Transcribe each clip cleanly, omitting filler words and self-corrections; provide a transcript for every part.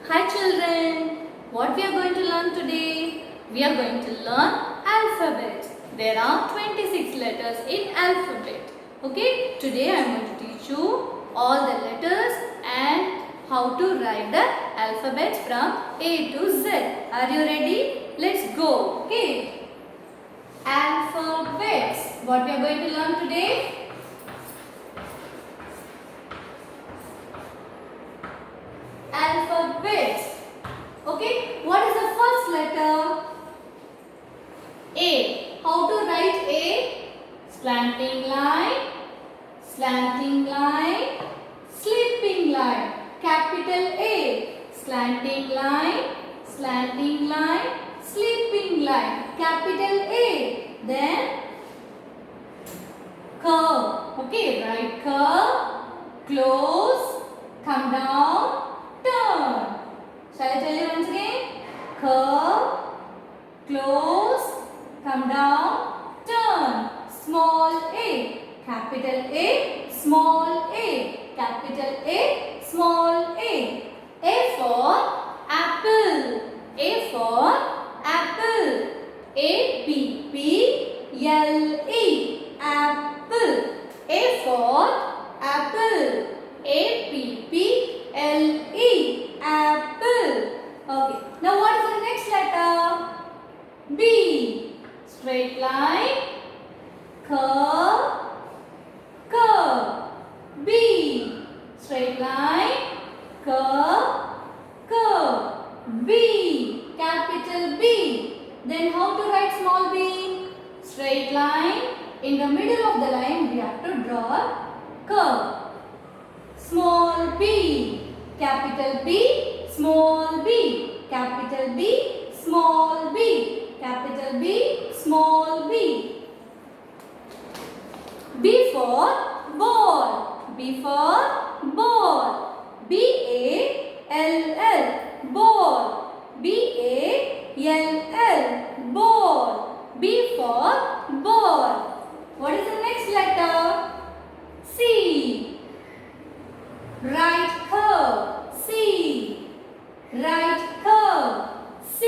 Hi children, what we are going to learn today? We are going to learn alphabet. There are 26 letters in alphabet. Okay, today I am going to teach you all the letters and how to write the alphabet from A to Z. Are you ready? Let's go. Okay. Alphabets. What we are going to learn today? Alphabets. Okay, what is the first letter? A. How to write A? Slanting line, sleeping line. Capital A. Slanting line, sleeping line. Capital A. Then curve. Okay, right curve, close, come down, turn. Shall I tell you once again? Curve, close, come down, turn. Small a, capital A, small a, capital A, small a. A for apple, A for apple. A-P-P-L-E, apple. A for apple. A-P-P-L-E, apple. Okay. Now what is the next letter? B. Straight line, curve, curve. B. Straight line, curve, curve. B. Capital B. Then how to write small b? Straight line. In the middle of the line we have to draw a curve. Small b. Capital B. Small b. Capital B. Small b. Capital B. Small b. B for ball. B for ball. B-A-L-L. Ball. B-A-L-L. Ball. B for ball. What is the next letter? C. Right curve. C. Right curve. C.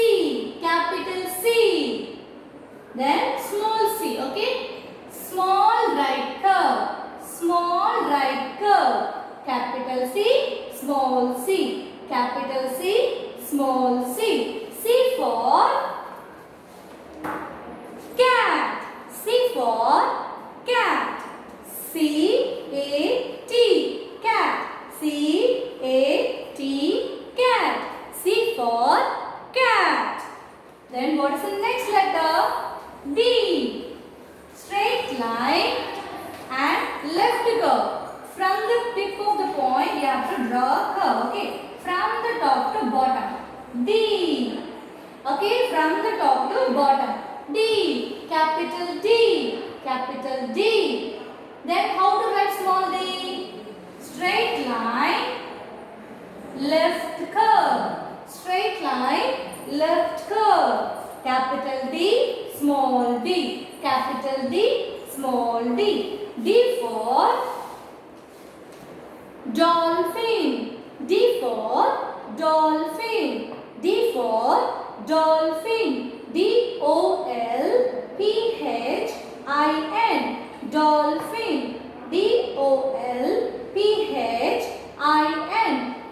Capital C. Then small c. Okay. Small right curve. Small right curve. Capital C. Small c. Capital C. Small c. C for cat. C for cat. C-A-T. Cat. C-A-T. Cat. C for cat. Then what is the next letter? D. Straight line and left curve. From the tip of the point you have to draw a curve. Okay. From the top to bottom. D. Okay. From the top to bottom. D. Capital D. Capital D. Then how to write small d? Straight line, left curve. Straight line, left curve. Capital D, small d. Capital D, small d. D for dolphin. D for dolphin. D for dolphin. D-O-L-P-H-I-N. Dolphin. D-O-L-P-H-I-N.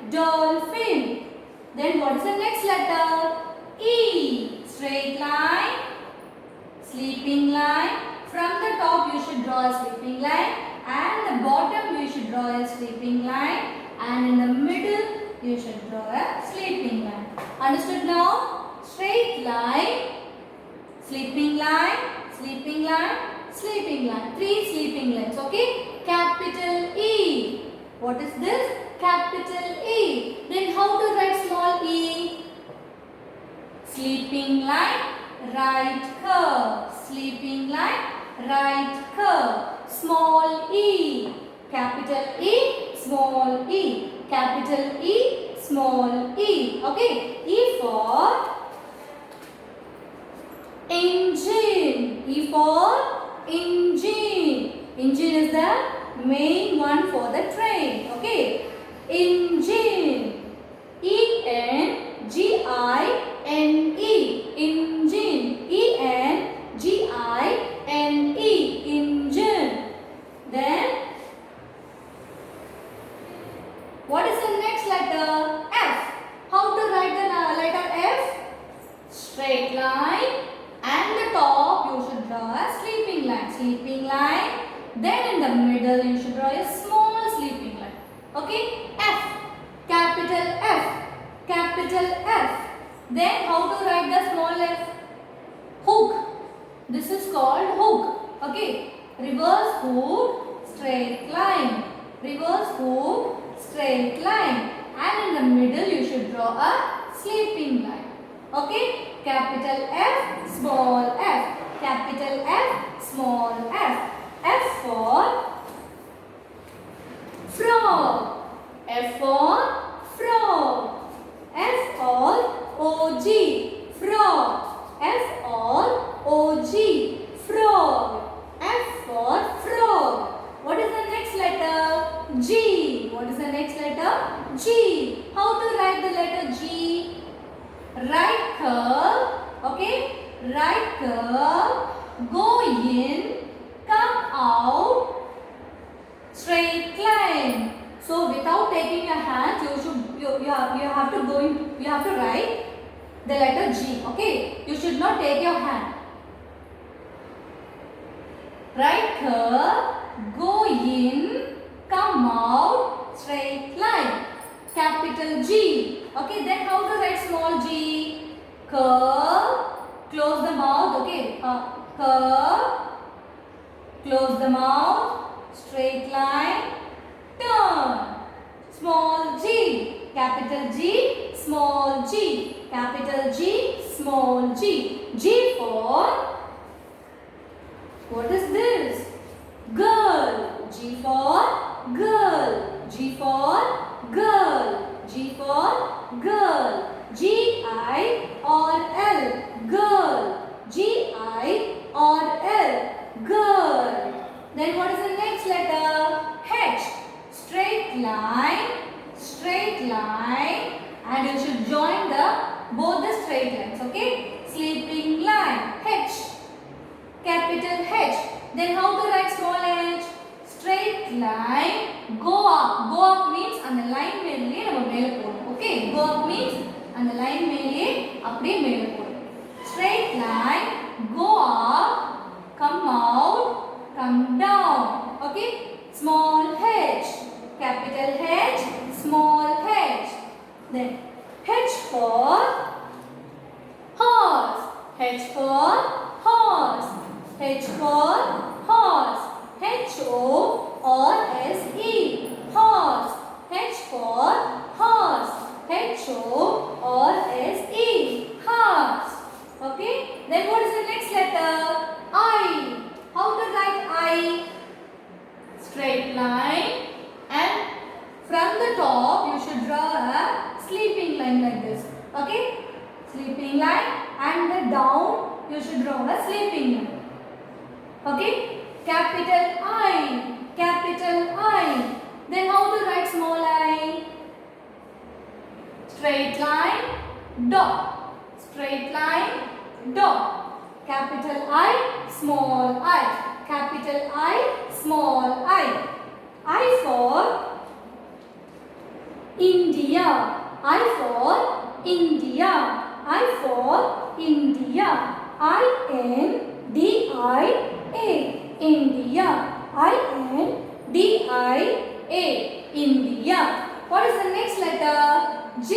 Dolphin. Then what is the next letter? E. Straight line, sleeping line. From the top you should draw a sleeping line, and the bottom you should draw a sleeping line, and in the middle you should draw a sleeping line. Understood now? Straight line, sleeping line, sleeping line, sleeping line. 3 sleeping lines. Okay? Capital E. What is this? Capital E. Then how to write small e? Sleeping line, right curve. Sleeping line, right curve. Small e. Capital E, small e. Capital E, small e. Okay? E for engine. E for engine. Engine is the main one for the train. Okay? Engine. E-N capital F. Then how to write the small f? Hook. This is called hook. Okay. Reverse hook, straight line. Reverse hook, straight line. And in the middle you should draw a sleeping line. Okay. Capital F, small f. Capital F, small f. F for frog. F for frog. F for OG, frog. F for OG, frog. F for frog. What is the next letter? G. What is the next letter? G. How to write the letter G? Right curve. Okay. Right curve. Go in. Come out. Straight line. So without taking your hand, you have to go in. You have to write the letter G. Okay. You should not take your hand. Right curve, go in, come out, straight line. Capital G. Okay, then how to write small g? Curve, close the mouth. Okay, curve, close the mouth, straight line, turn. Small g, capital G, small g, capital G, small g. G for, what is this? Girl. G for girl. G for girl. G for girl. G-I-R-L. Girl. G-I-R-L. Girl. Then what is the next letter? H. Straight line. Straight line. And you should join both the straight lines. Okay? Sleeping line. H. Capital H. Then how to write small h? Straight line. Go up. Go up means and the line மேலே நம்ம மேலே போறோம். Okay? Go up means and the line மேலே அப்படியே மேலே போறோம். Straight line. Go up. Come out. Come down. Okay? Small h. Capital H. Small h. Then H for horse. H for horse. H for horse. H-O-R-S-E. Horse. H for horse. H-O-R-S-E. Horse. Okay. Then what is the next letter? I. How to write I? Straight line. And from the top you should draw a sleeping line like this. Okay. Sleeping line. And the down you should draw a sleeping line. Okay, capital I, capital I. Then how to write small I? Straight line, dot. Straight line, dot. Capital I, small I. Capital I, small I. I for India. I for India. I for India. I-N-D-I-A. India. I-N-D-I-A. India. What is the next letter? J.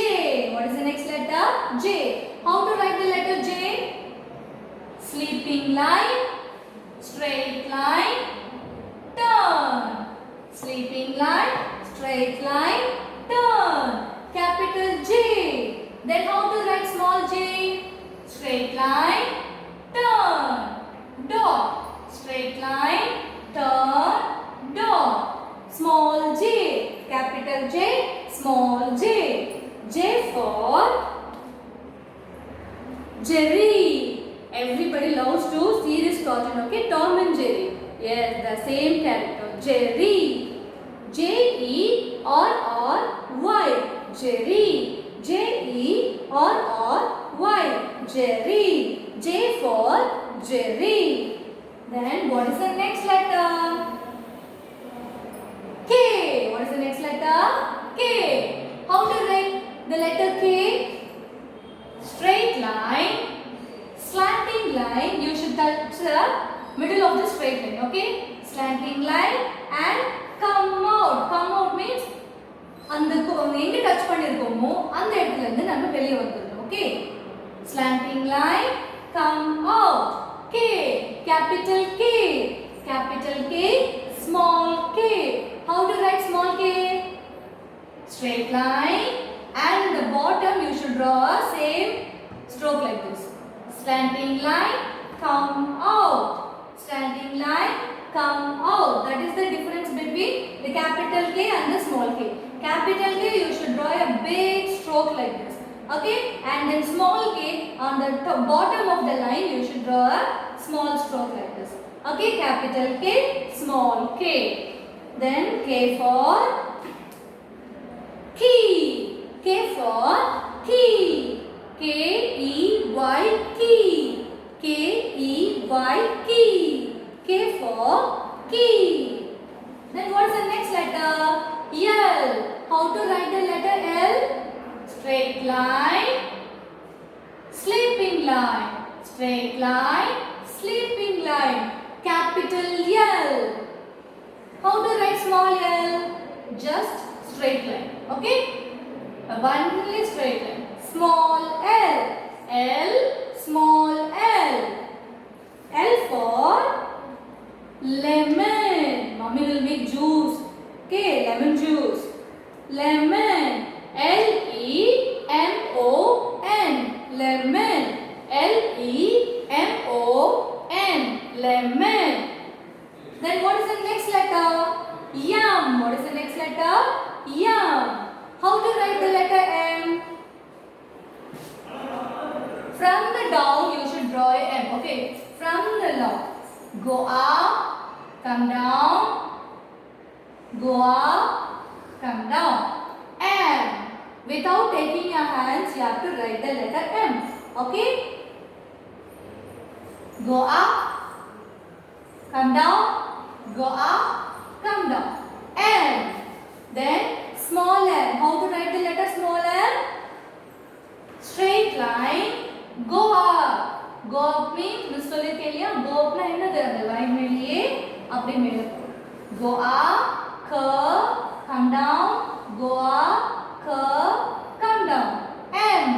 What is the next letter? J. How to write the letter J? Sleeping line, straight line, turn. Sleeping line, straight line, turn. Capital J. Then how to write small j? Straight line, turn, dot. Straight line, turn, dot. Small j, capital J, small j. J for Jerry. Everybody loves to see this cartoon, okay? Tom and Jerry. Yes, the same character. Jerry. J-E-R-R-Y. Jerry. J-E-R-R-Y. Jerry. J for Jerry. Then what is the next letter? K. What is the next letter? K. How to write the letter K? Straight line, slanting line. You should touch the middle of the straight line. Okay? Slanting line and come out. Come out means அந்த எங்க touch பண்ணிருக்கோமோ அந்த இடத்துல இருந்து நம்ம வெளிய வந்துறோம். Okay? Slanting line, come out. K, capital K. Capital K, small k. How to write small k? Straight line, and the bottom you should draw a same stroke like this. Slanting line, come out. Slanting line, come out. That is the difference between the capital K and the small k. Capital K you should draw a big stroke like this. Okay, and then small k on the bottom of the line you should draw a small stroke like this. Okay, capital K, small k. Then K for key. K for key. K-E-Y, key. K-E-Y, key. K for key. Then what is the next letter? L. How to write the letter L? Straight line, sleeping line. Straight line, sleeping line. Capital L. How to write small l? Just straight line. Okay? Only straight line. Small l. L, small l. L for lemon. Mommy will make juice. Okay, lemon juice. Lemon. L-E-M-O-N. Lemon. L-E-M-O-N. Lemon. Then what is the next letter? Yum. What is the next letter? Yum. How to write the letter M? From the down you should draw a M. Okay. From the down. Go up, come down. Go up, come down. M. Without taking your hands, you have to write the letter M. Okay? Go up, come down, go up, come down. M. Then small m. How to write the letter small m? Straight line, go up. Go up means this சொல்லிருக்கேன். Go up na என்னது அந்த line மேலேயே அப்படியே மேலே போகும். Go up, curve, come down, go up, curve, come down. M.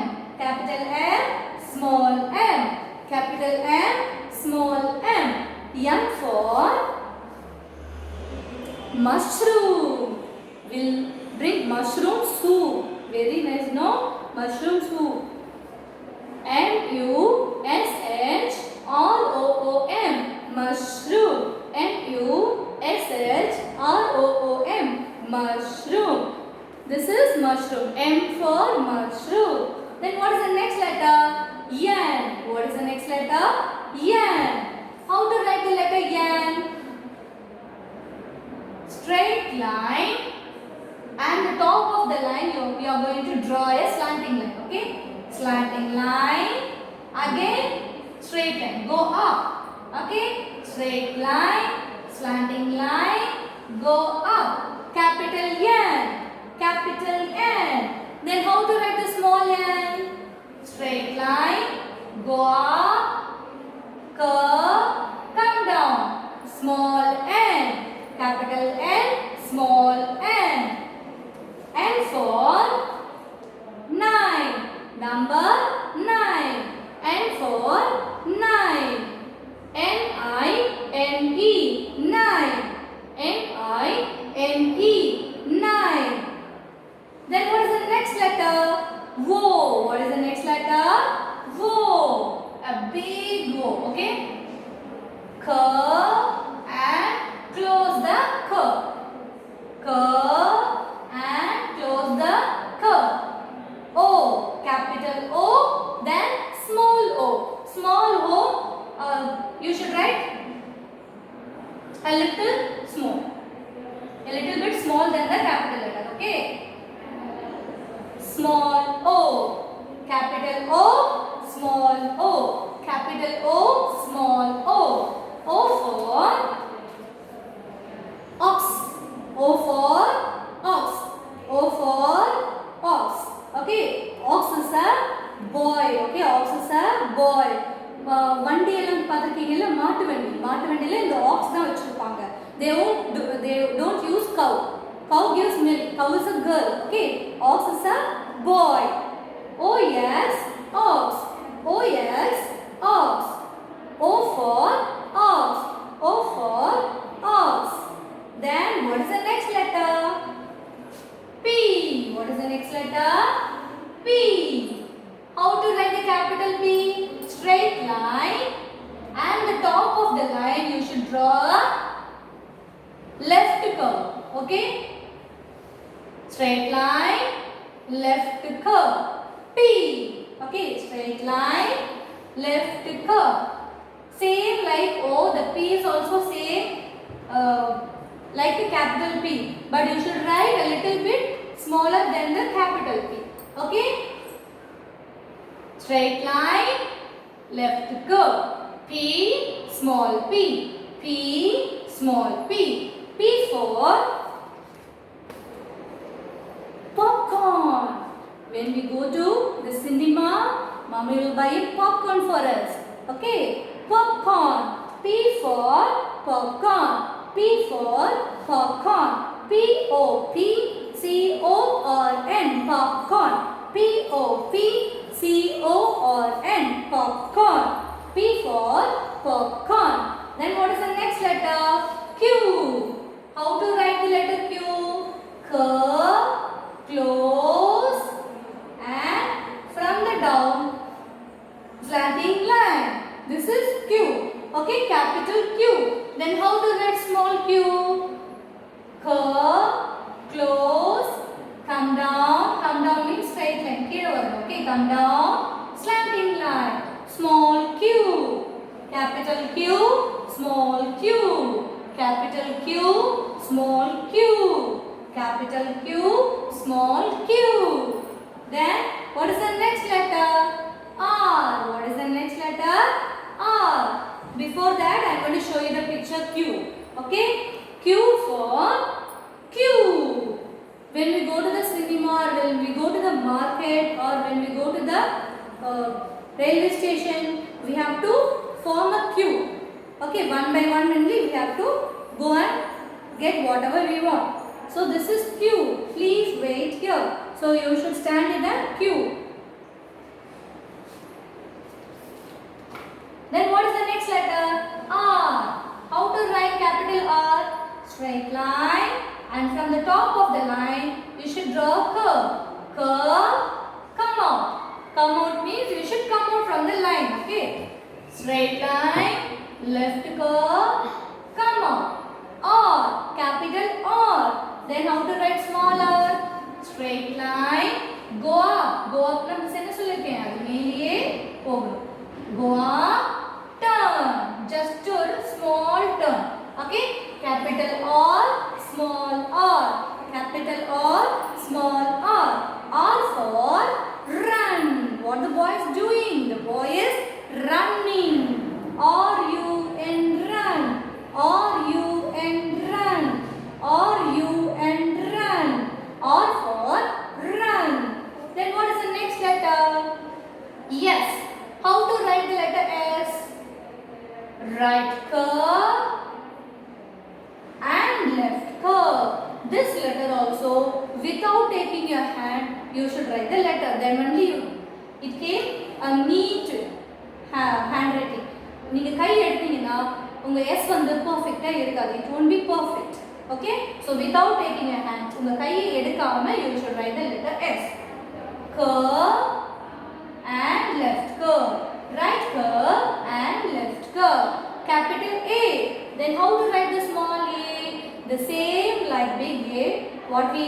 Capital M, small m. Capital M, small m. M for mushroom. We'll drink mushroom soup. Very nice, no? Mushroom soup. M-U-S-H-R-O-O-M. Mushroom. M-U-S-H-R-O-O-M. Mushroom. This is mushroom. M for mushroom. Then what is the next letter? N. What is the next letter? N. How to write the letter N? Straight line, and the top of the line we are going to draw a slanting line. Okay? Slanting line, again straight line, go up. Okay? Straight line, slanting line, go up. Capital N. Capital N. Then how to write the small n? Straight line, go up, curve, come down. Small n. Capital N, small n. N for 9. Number 9. N for 9. N-I-N-E. 9. N-I-N-E. 9. Then what is the next letter? O. What is the next letter? O. A big O. Okay? Curve and close the curve. Curve and close the curve. O. Capital O. Then small o. Small o. You should write a little small. A little bit small than the capital letter. Okay? Small o. Capital O. Small o. Capital O. Small o. O for ox. O for ox. O for ox. Okay, ox is a boy. Okay, ox is a boy. வண்டி எல்லாம் பார்த்திருக்கீங்கல்ல, மாட்டு வண்டியில இந்த ox தான் வச்சிருப்பாங்க. They don't use cow. Cow gives milk. Cow is a girl. Okay, ox is a boy. O P. How to write the capital P? Straight line, and the top of the line you should draw a left curve. Okay? Straight line, left curve. P. Okay, straight line, left curve. Same like O, the P is also same like a capital P, but you should write a little bit smaller than the capital P. Okay? Straight line, left curve. P, small p. P, small p. P for popcorn. When we go to the cinema, mommy will buy a popcorn for us. Okay? Popcorn. P for popcorn. P for popcorn. P-O-P-C-O-R-N. Popcorn. P-O-P-C-O-R-N. Popcorn. P for popcorn. Then what is the next letter? Q. How to write the letter Q? Curve, close, and from the down slanting line. This is Q. Okay, capital Q. Then how to write small q? Curve, close, come down. Come down means straight line. Okay, come down, slanting line. Small q. Capital Q, small q. Capital Q, small q. Capital Q, small q. Then what is the next letter? R. What is the next letter? R. Before that, I am going to show you the picture Q. Okay? Q for Q. When we go to the cinema, or when we go to the market, or when we go to the railway station, we have to form a queue. Okay, one by one only we have to go and get whatever we want. So this is Q. Please wait here. So you should stand in a queue. Then what is the next letter? R. How to write capital R? Straight line, and from the top of the line you should draw a curve. Curve, come out. Come out means you should come out from the line. Okay. Straight line, left curve, come out. R, capital R. Then how to write smaller? Straight line, go up. Go up from the center. Go up. Turn, just do a small turn. Okay, capital R, small r. Capital R, small r. R for run. What the boy is doing? The boy is running. R-U-N, run. R-U-N, run. R-U-N, run. R for run. Then what is the next letter? Yes. How to write the letter S? Right curve and left curve. This letter also, without taking your hand, you should write the letter. Then only it came a neat handwriting. நீங்க கை எடுத்தீங்கன்னா உங்க S வந்து பெர்ஃபெக்ட்டா இருக்காது. It won't be perfect. Okay? So without taking your hands, உங்க கையை எடுக்காம you should write the letter S. Curve and left curve. Right curve and left curve. Capital A. Then how to write the small a? The same like big A. What we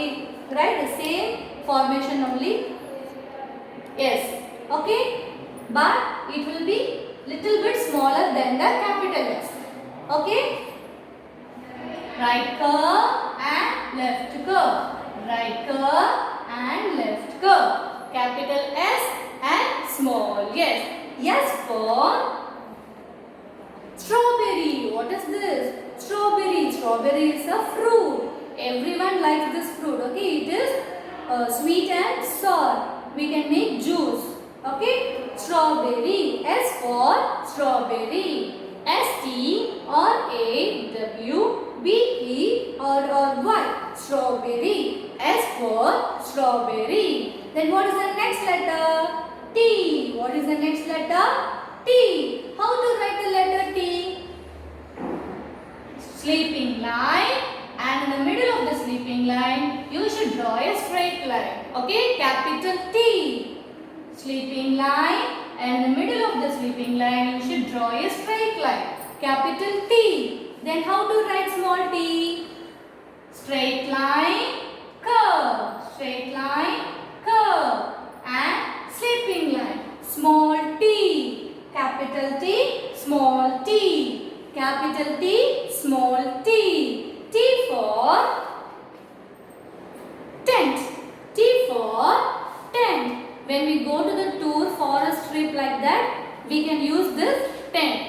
write? The same formation only. Yes. Okay? But it will be little bit smaller than the capital S. Okay? Right curve and left curve. Right curve and left curve. Capital S and small. Yes. Yes for strawberry. What is this? Strawberry. Strawberry is a fruit. Everyone likes this fruit. Okay, it is sweet and sour. We can make juice. Okay, strawberry. S for strawberry. S-T-R-A-W-B-E-R-R-Y. Strawberry. S for strawberry. Then what is the next letter? T. What is the next letter? T. How to write the letter T? Sleeping line, and in the middle of the sleeping line you should draw a straight line. Okay, capital T. sleeping line, and in the middle of the sleeping line you should draw a straight line, capital T. Then how to write small t? Straight line, curve, straight line, curve, and sleeping line, small t, capital T, small t, capital T, small t. T for tent, T for tent. When we go to the tour forest trip like that, we can use this tent.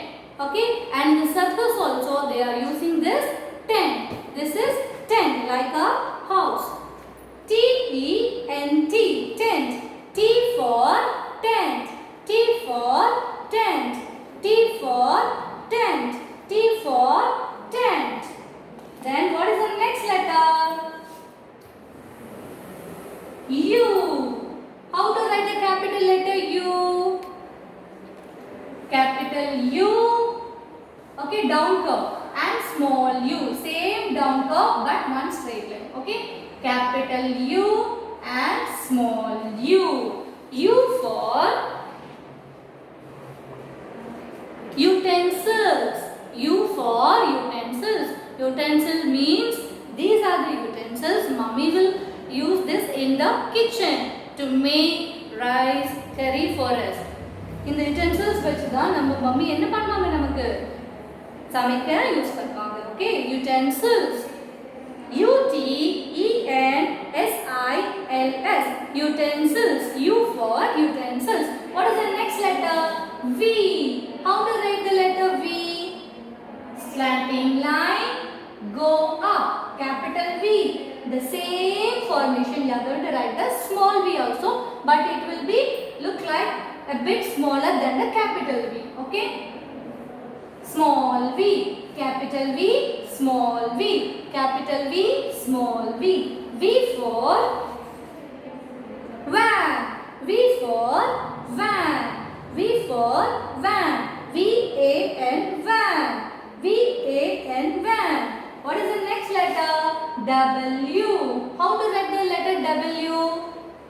Okay, and in the circus also they are using this tent. This is tent, like a house. T-E-N-T, tent. T for tent, T for tent, T for tent, T for tent. Then what is the next letter? U. How to write the capital letter U? Capital U. Okay, down curve, and small u, same down curve but one straight line. Okay, capital U and small u. U for utensils. U for utensils. Utensil means these are the utensils mummy will use this in the kitchen to make rice curry for us. இந்த utensils வச்சு தான் நம்ம mummy என்ன பண்ணுவாங்க, நமக்கு சமைக்க use பண்ணுவாங்க. Okay, utensils. U-T-E-N-S-I-L-S, utensils. U for utensils. What is the next letter? V. How to write the letter V? Slanting line, go up, capital V. The same formation you are going to write the small v also, but it will be look like a bit smaller than the capital V. Okay, small v, capital V, small v, capital V, small v. V for van, V for van, V for van, V-A-N, van, V-A-N, van. What is the next letter? W. How to write the letter W?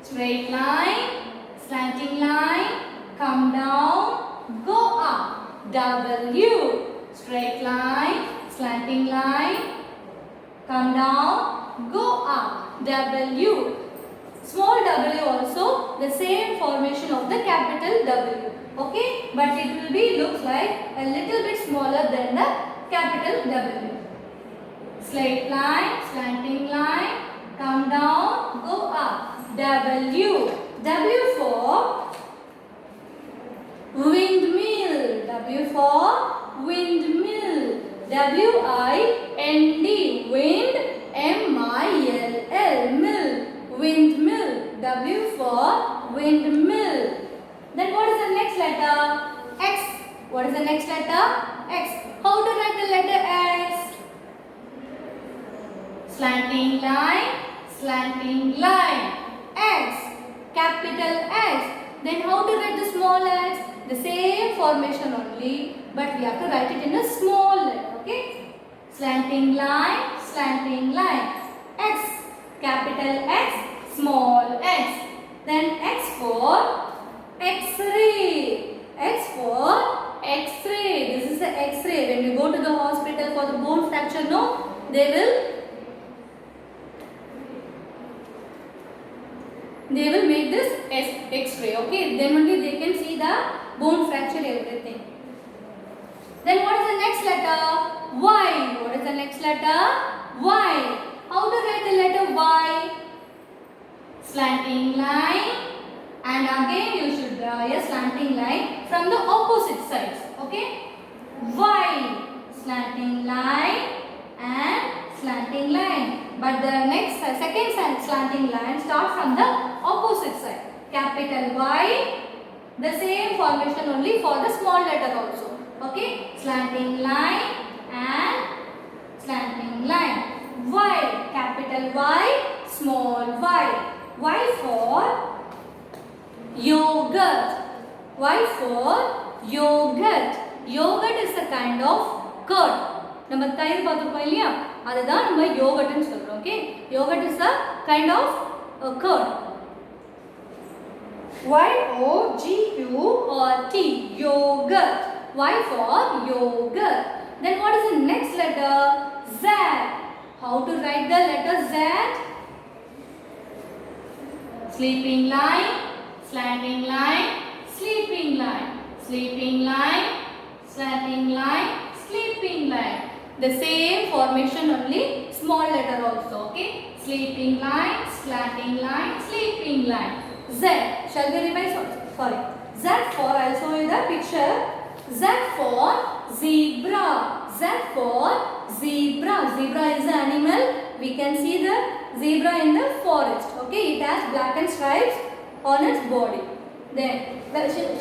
Straight line, slanting line, come down, go up. W. Straight line, slanting line, come down, go up. W. Small w also the same formation of the capital W. Okay, but it will be looks like a little bit smaller than the capital W. Straight line, slanting line, come down, go up. W. W for windmill. W for windmill. W-I-N-D, wind, M-I-L-L, mill, windmill. W for windmill. Then what is the next letter? X. What is the next letter? X. How to write the letter X? Slanting line, X, capital X. Then how to write the small x? The same formation only, but we have to write it in a small letter. Okay, slanting line, X, capital X, small x. Then X for X-ray, X for X-ray. This is the X-ray. When you go to the hospital for the bone fracture, no, they will make this X-ray. Okay, then only they can see the bone fracture, everything. Then what is the next letter? Y. What is the next letter? Y. How to write the letter Y? Slanting line, and again you should draw a slanting line from the opposite sides. Okay, Y, slanting line and slanting line. But the next second slanting line start from the opposite side. Capital Y, the same formation only for the small letter also. Okay, slanting line and slanting line. Y, capital Y, small y. Y for yogurt. Y for yogurt. Yogurt is a kind of curd. நம்ம தயிர் பார்த்துருப்போம் இல்லையா, அதுதான் நம்ம யோகர்ட்னு சொல்றோம். Okay, yoghurt is a kind of curd. Y-O-G-U-R-T. Yogurt. Y for yogurt. Then what is the next letter? Z. How to write the letter Z? Sleeping line, slanting line, sleeping line, sleeping line, slanting line, sleeping line. The same formation, only small letter also. Okay. Sleeping line, slanting line, sleeping line. Z. Shall we revise? Sorry. Z for, I'll show you the picture. Z for zebra. Z for zebra. Zebra is an animal. We can see the zebra in the forest. Okay. It has black and stripes on its body. Then,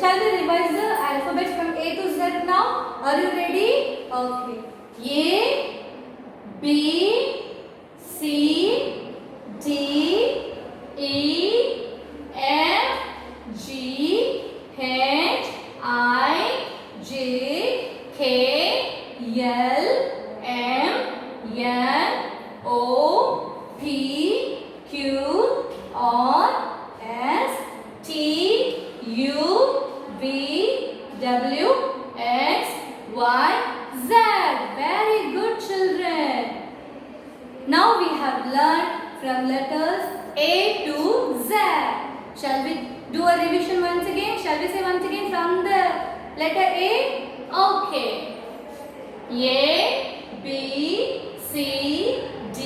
shall we revise the alphabet from A to Z now? Are you ready? Okay. A, B, C, D, E, F, G, H, I, J, K, L, M, N, O, P, Q, R, S, T, U, V, W, X, Y, Z. Very good, children. Now we have learned from letters A to Z. Shall we do a revision once again? Shall we say once again from the letter A? Okay. A, B, C, D,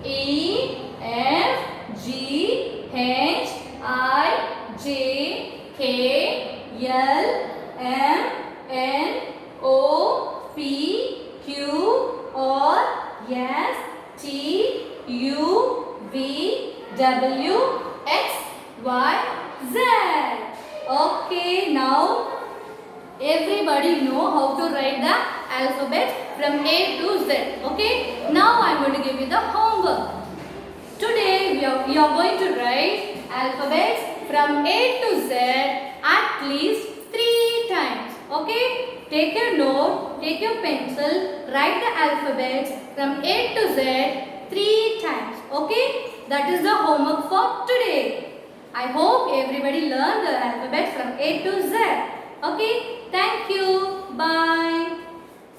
E, F, G, H, I, J, K, L, M, N, O, P, Q, R, S, T, U, V, W, X, Y, Z. Okay, now everybody know how to write the alphabet from A to Z. Okay, now I am going to give you the homework. Today we are going to write alphabets from A to Z at least 3 times. Okay, take your note, take your pencil, write the alphabets from A to Z 3 times. Okay, that is the homework for today. I hope everybody learned the alphabet from A to Z. Okay, thank you. Bye.